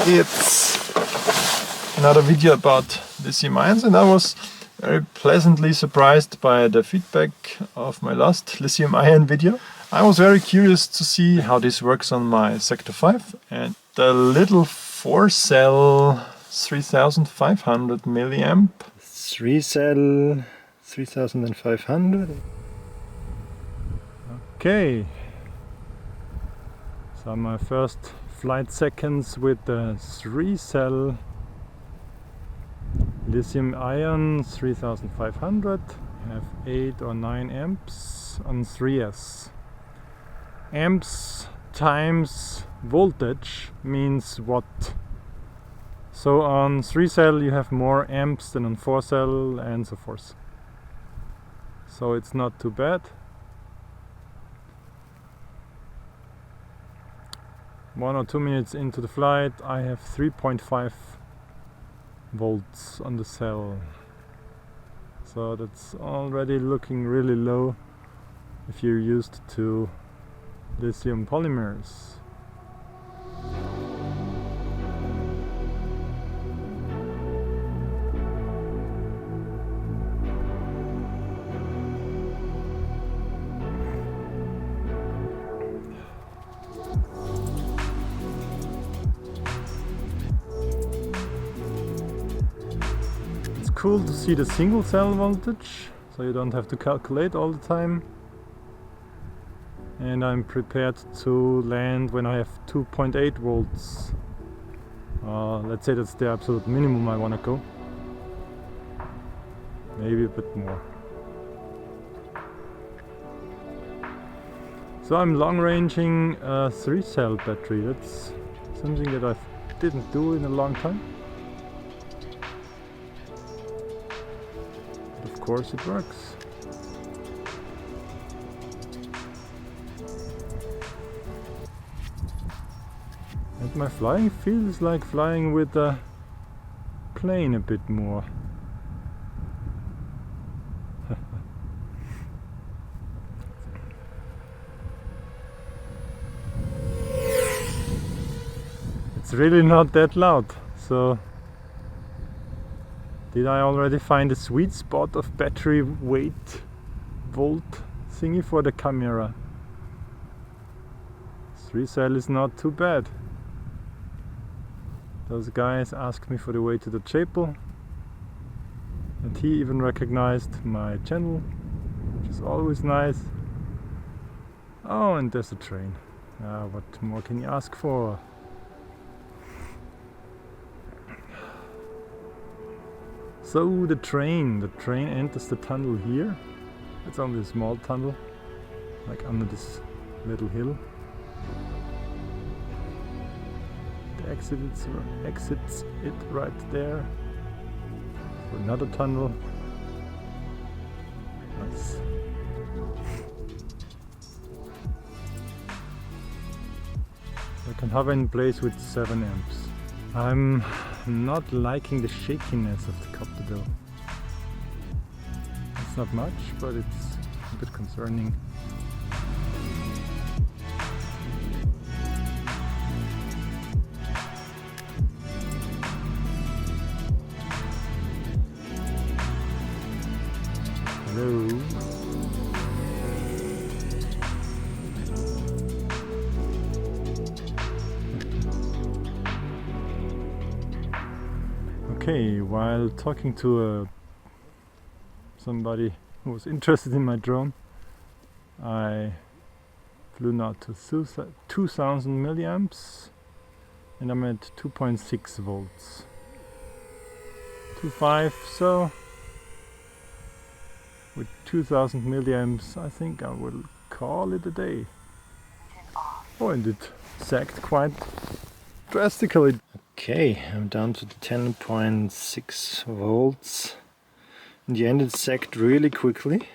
It's another video about lithium ions, and I was very pleasantly surprised by the feedback of my last lithium ion video. I was very curious to see how this works on my Sector5, and the little 4-cell 3500 milliamp. 3-cell 3500. Okay, so my first flight seconds with the 3-cell lithium ion 3500. I have 8 or 9 amps on 3S. Amps times voltage means watt. So on 3-cell you have more amps than on 4-cell and so forth. So it's not too bad. 1 or 2 minutes into the flight I have 3.5 volts on the cell. So that's already looking really low if you're used to lithium polymers. Cool to see the single cell voltage, so you don't have to calculate all the time. And I'm prepared to land when I have 2.8 volts. Let's say that's the absolute minimum I want to go. Maybe a bit more. So I'm long-ranging a 3-cell battery. That's something that I didn't do in a long time. Of course it works. And my flying feels like flying with a plane a bit more. It's really not that loud, so did I already find a sweet spot of battery weight volt thingy for the camera? 3-cell is not too bad. Those guys asked me for the way to the chapel, and he even recognized my channel, which is always nice. Oh, and there's a train. What more can you ask for? So the train enters the tunnel here. It's only a small tunnel, like under this little hill. The exits it right there. So another tunnel. Nice. I can hover in place with 7 amps. I'm not liking the shakiness of the copter though. It's not much, but it's a bit concerning. Hello. Okay, while talking to somebody who was interested in my drone, I flew now to 2000 milliamps and I'm at 2.6 volts. 2.5, so with 2000 milliamps I think I will call it a day. Oh, and it sagged quite drastically. Okay, I'm down to the 10.6 volts. In the end it sagged really quickly.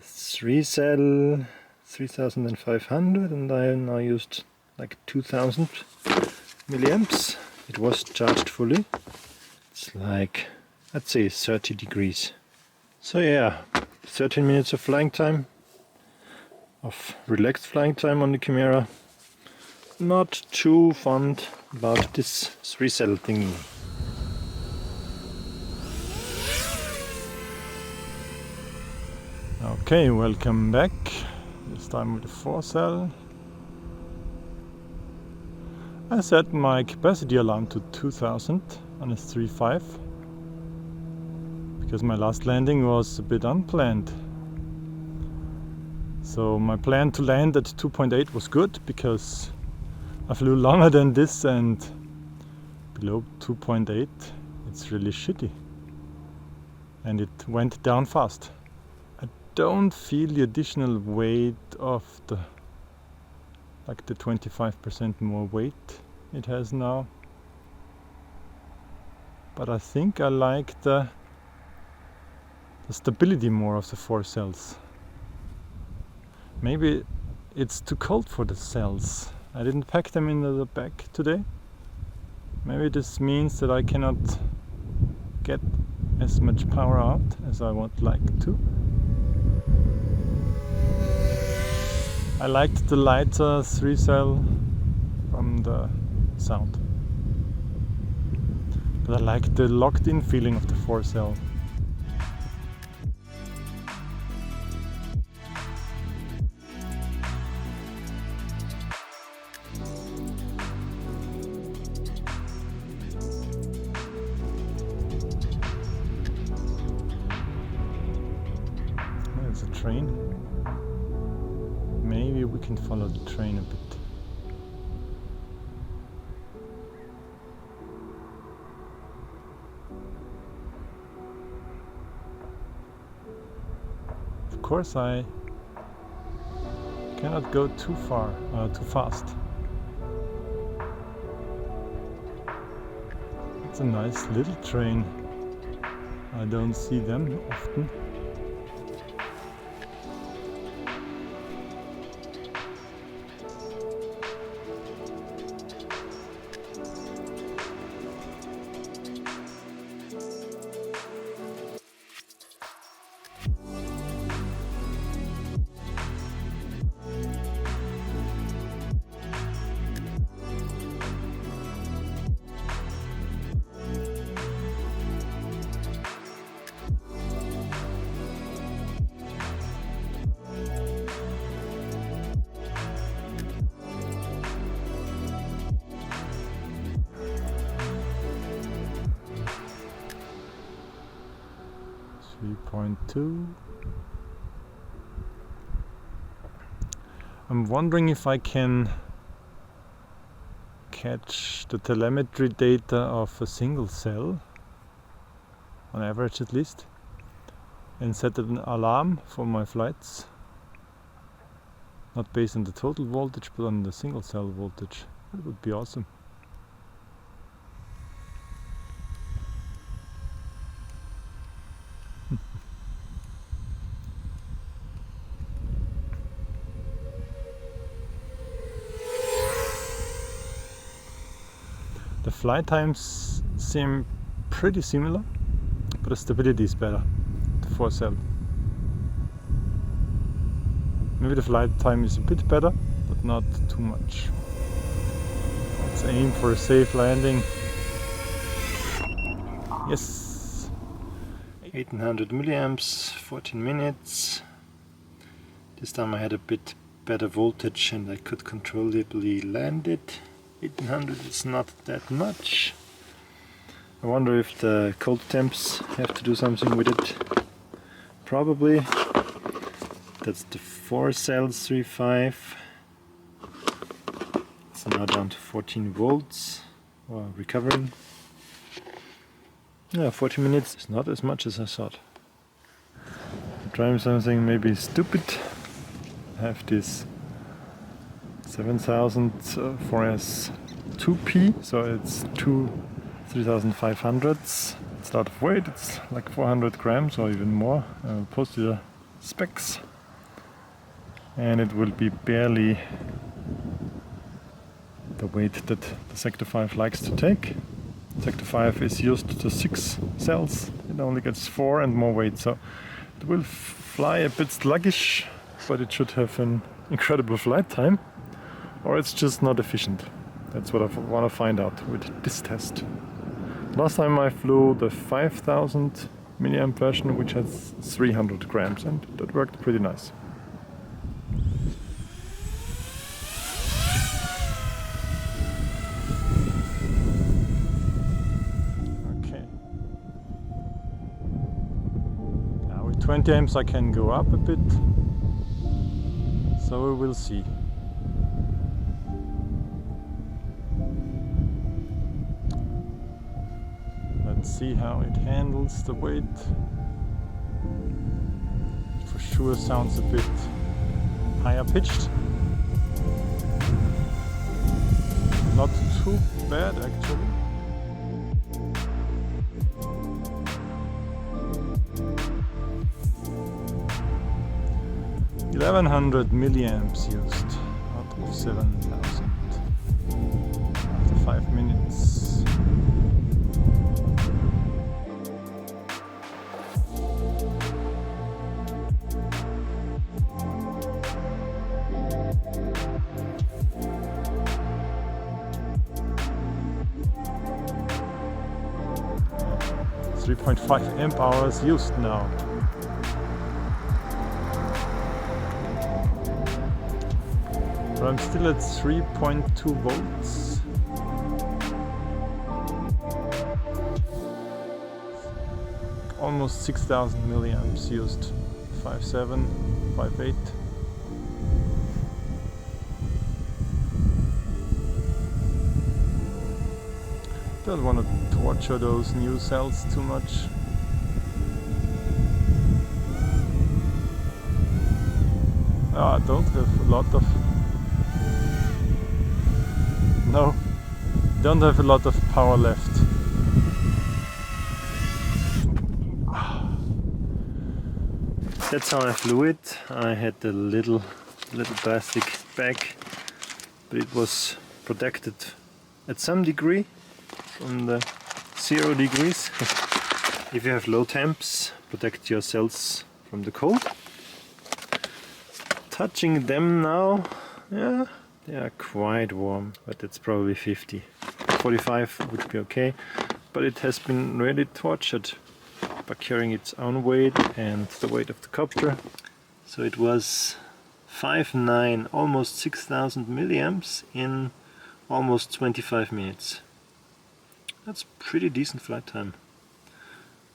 3-cell 3500 and I now used like 2000 milliamps. It was charged fully. It's like, let's say 30 degrees. So yeah, 13 minutes of flying time, of relaxed flying time on the Chimera. not too fond about this 3-cell thingy. Okay, welcome back. This time with the 4-cell. I set my capacity alarm to 2000 on a 3.5 because my last landing was a bit unplanned. So my plan to land at 2.8 was good because I flew longer than this, and below 2.8 it's really shitty. And it went down fast. I don't feel the additional weight of the 25% more weight it has now. But I think I like the stability more of the 4 cells. Maybe it's too cold for the cells. I didn't pack them in the bag today. Maybe this means that I cannot get as much power out as I would like to. I liked the lighter 3-cell from the sound. But I like the locked in feeling of the 4-cell. There's a train. Maybe we can follow the train a bit. Of course, I cannot go too fast. It's a nice little train. I don't see them often. I'm wondering if I can catch the telemetry data of a single cell, on average at least, and set an alarm for my flights, not based on the total voltage but on the single cell voltage. That would be awesome. The flight times seem pretty similar, but the stability is better, the 4-cell. Maybe the flight time is a bit better, but not too much. Let's aim for a safe landing. Yes! 1800 milliamps, 14 minutes. This time I had a bit better voltage and I could controllably land it. 1800 is not that much. I wonder if the cold temps have to do something with it. Probably. That's the 4-cell 3.5. It's now down to 14 volts. Or recovering. Yeah, 40 minutes is not as much as I thought. I'm trying something maybe stupid. I have this 7000 4S 2P, so it's two 3500s. It's a lot of weight, it's like 400 grams or even more. I'll post you the specs. And it will be barely the weight that the Sector5 likes to take. Sector5 is used to 6 cells, it only gets 4 and more weight, so it will fly a bit sluggish, but it should have an incredible flight time. or it's just not efficient. That's what I want to find out with this test. Last time I flew the 5000 milliamp version, which has 300 grams, and that worked pretty nice. Okay. Now with 20 amps I can go up a bit, so we will see. Let's see how it handles the weight. For sure sounds a bit higher pitched. Not too bad actually. $1100 milliamps used out of 7000 after 5 minutes. .5 amp hours used now. But I'm still at 3.2 volts. Almost 6000 milliamps used. 5.7, 5.8. Don't want to torture those new cells too much. I don't have a lot of... No, don't have a lot of power left. That's how I flew it. I had a little plastic bag, but it was protected at some degree from the 0 degrees. If you have low temps, protect your cells from the cold. Touching them now, yeah, they are quite warm, but it's probably 50. 45 would be okay, but it has been really tortured by carrying its own weight and the weight of the copter. So it was 5.9, almost 6000 milliamps in almost 25 minutes. That's pretty decent flight time.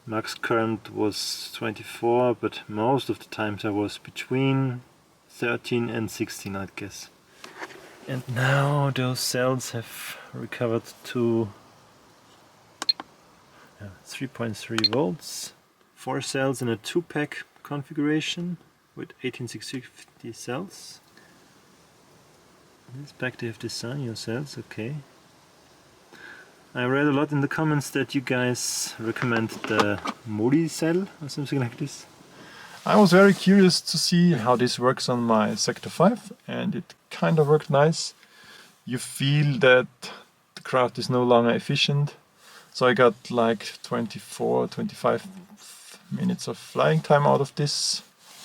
Max current was 24, but most of the times I was between 13 and 16, I'd guess. And now those cells have recovered to 3.3 volts. 4 cells in a 2-pack configuration with 18650 cells. In this pack they have the Sony cells, okay. I read a lot in the comments that you guys recommend the Modi cell or something like this. I was very curious to see how this works on my Sector5, and it kind of worked nice. You feel that the craft is no longer efficient, so I got like 25 minutes of flying time out of this.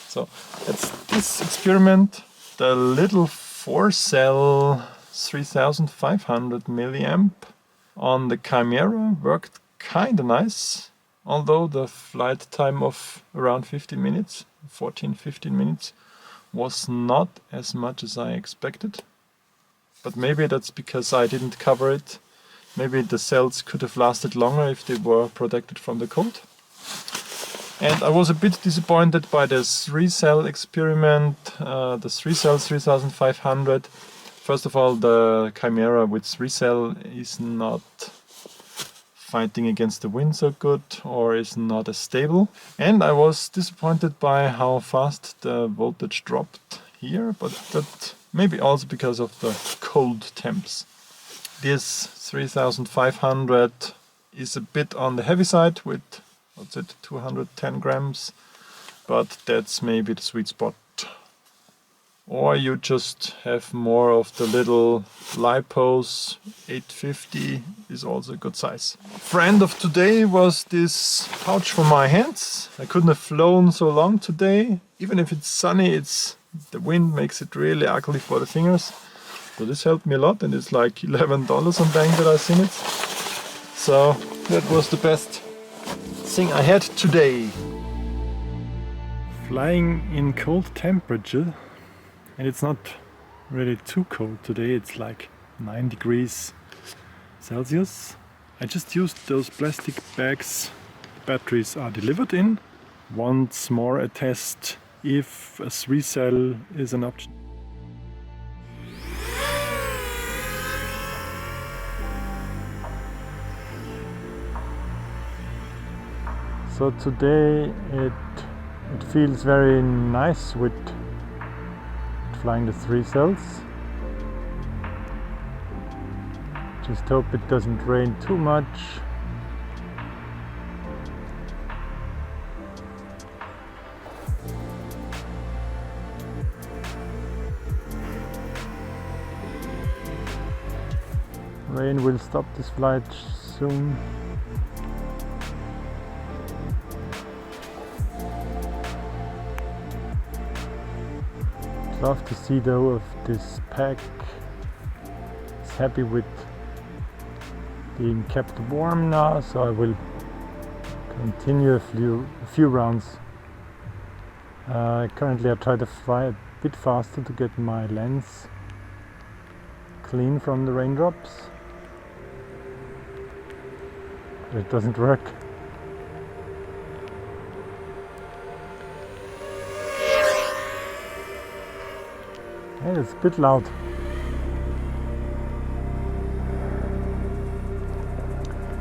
So that's this experiment. The little 4-cell 3500 milliamp on the Chimera worked kinda nice, although the flight time of around 15 minutes, 14-15 minutes, was not as much as I expected. But maybe that's because I didn't cover it. Maybe the cells could have lasted longer if they were protected from the cold. And I was a bit disappointed by the 3-cell experiment, the 3-cell 3500. First of all, the Chimera with 3-cell is not fighting against the wind so good, or is not as stable. And I was disappointed by how fast the voltage dropped here, but that maybe also because of the cold temps. This 3500 is a bit on the heavy side with, what's it, 210 grams, but that's maybe the sweet spot. Or you just have more of the little Lipos. 850 is also a good size. Friend of today was this pouch for my hands. I couldn't have flown so long today. Even if it's sunny, the wind makes it really ugly for the fingers. So this helped me a lot, and it's like $11 on Bang that I seen it. So that was the best thing I had today. Flying in cold temperature, and it's not really too cold today, it's like 9 degrees Celsius. I just used those plastic bags batteries are delivered in. Once more a test if a 3-cell is an option. So today it feels very nice with flying the 3 cells. Just hope it doesn't rain too much. Rain will stop this flight soon. Love to see though if this pack is happy with being kept warm now, so I will continue a few rounds. Currently I try to fly a bit faster to get my lens clean from the raindrops, but it doesn't work. Hey, it's a bit loud.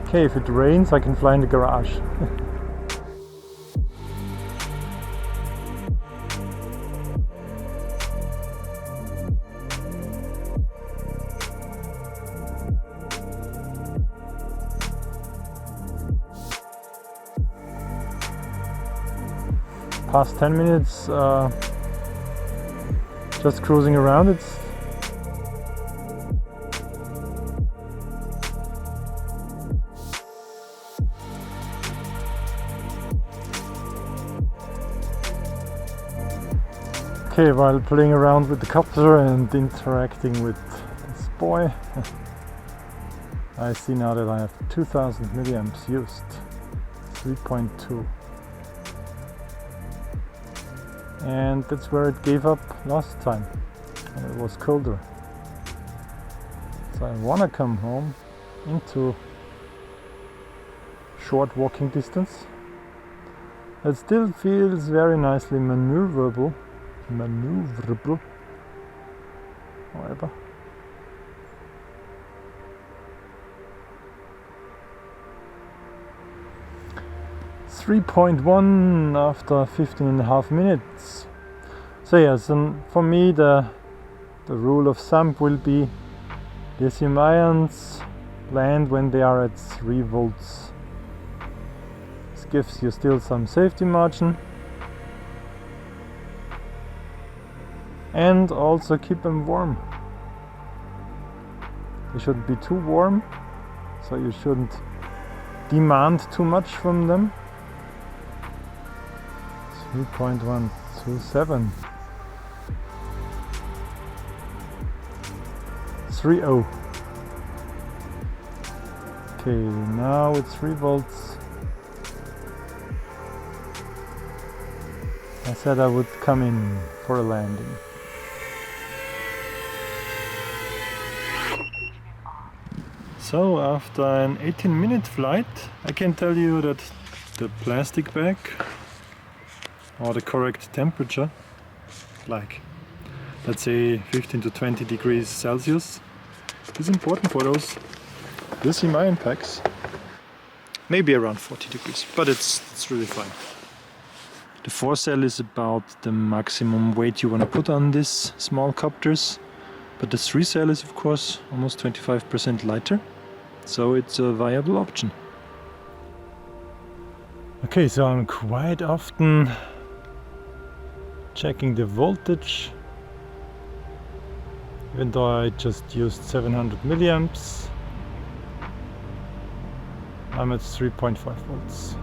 Okay, if it rains I can fly in the garage. Past 10 minutes just cruising around. It's okay. While playing around with the copter and interacting with this boy, I see now that I have 2000 milliamps used, 3.2. And that's where it gave up last time, and it was colder. So I wanna come home into short walking distance. It still feels very nicely maneuverable, whatever. .1 after 15.5 minutes. So yes, and for me the rule of thumb will be lithium ions land when they are at 3 volts. This gives you still some safety margin, and also keep them warm. They shouldn't be too warm, so you shouldn't demand too much from them. 3.127. 3.0. Okay, now it's 3 volts. I said I would come in for a landing. So after an 18-minute flight, I can tell you that the plastic bag, or the correct temperature, like let's say 15 to 20 degrees Celsius, is important for those lithium-ion packs. Maybe around 40 degrees, but it's really fine. The 4-cell is about the maximum weight you want to put on these small copters, but the 3-cell is of course almost 25% lighter, so it's a viable option. Okay, so I'm quite often checking the voltage, even though I just used 700 milliamps. I'm at 3.5 volts.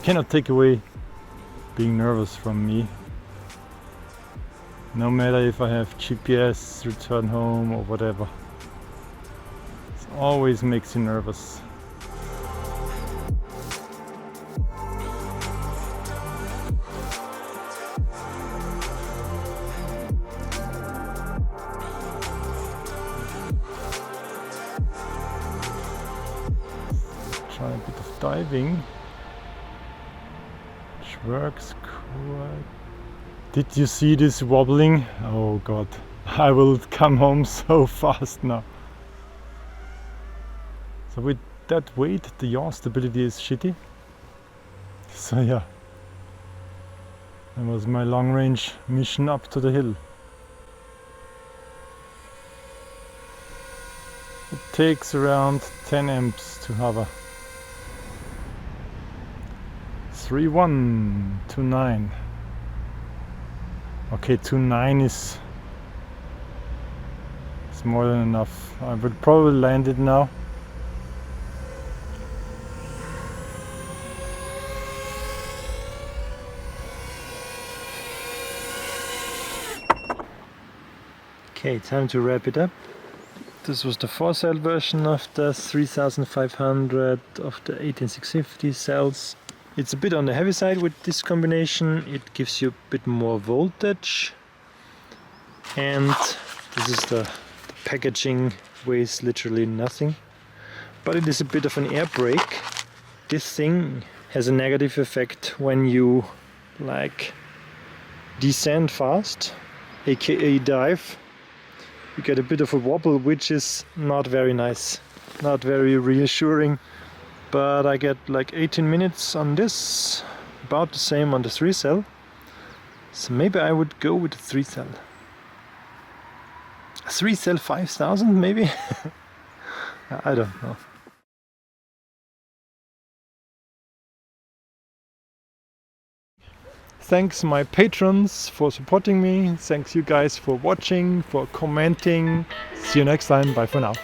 cannot take away being nervous from me. No matter if I have GPS, return home or whatever. It always makes you nervous. Try a bit of diving, which works quite. Did you see this wobbling? Oh god, I will come home so fast now. So with that weight, the yaw stability is shitty. So yeah, that was my long range mission up to the hill. It takes around 10 amps to hover. 3129. Okay, 29 is more than enough. I would probably land it now. Okay, time to wrap it up. This was the 4-cell version of the 3500 of the 18650 cells. It's a bit on the heavy side with this combination. It gives you a bit more voltage, and this is the packaging, weighs literally nothing, but it is a bit of an air brake. This thing has a negative effect when you like descend fast, aka dive. You get a bit of a wobble, which is not very nice, not very reassuring. But I get like 18 minutes on this, about the same on the 3-cell. So maybe I would go with the 3-cell. 3-cell 5000 maybe? I don't know. Thanks my patrons for supporting me. Thanks you guys for watching, for commenting. See you next time. Bye for now.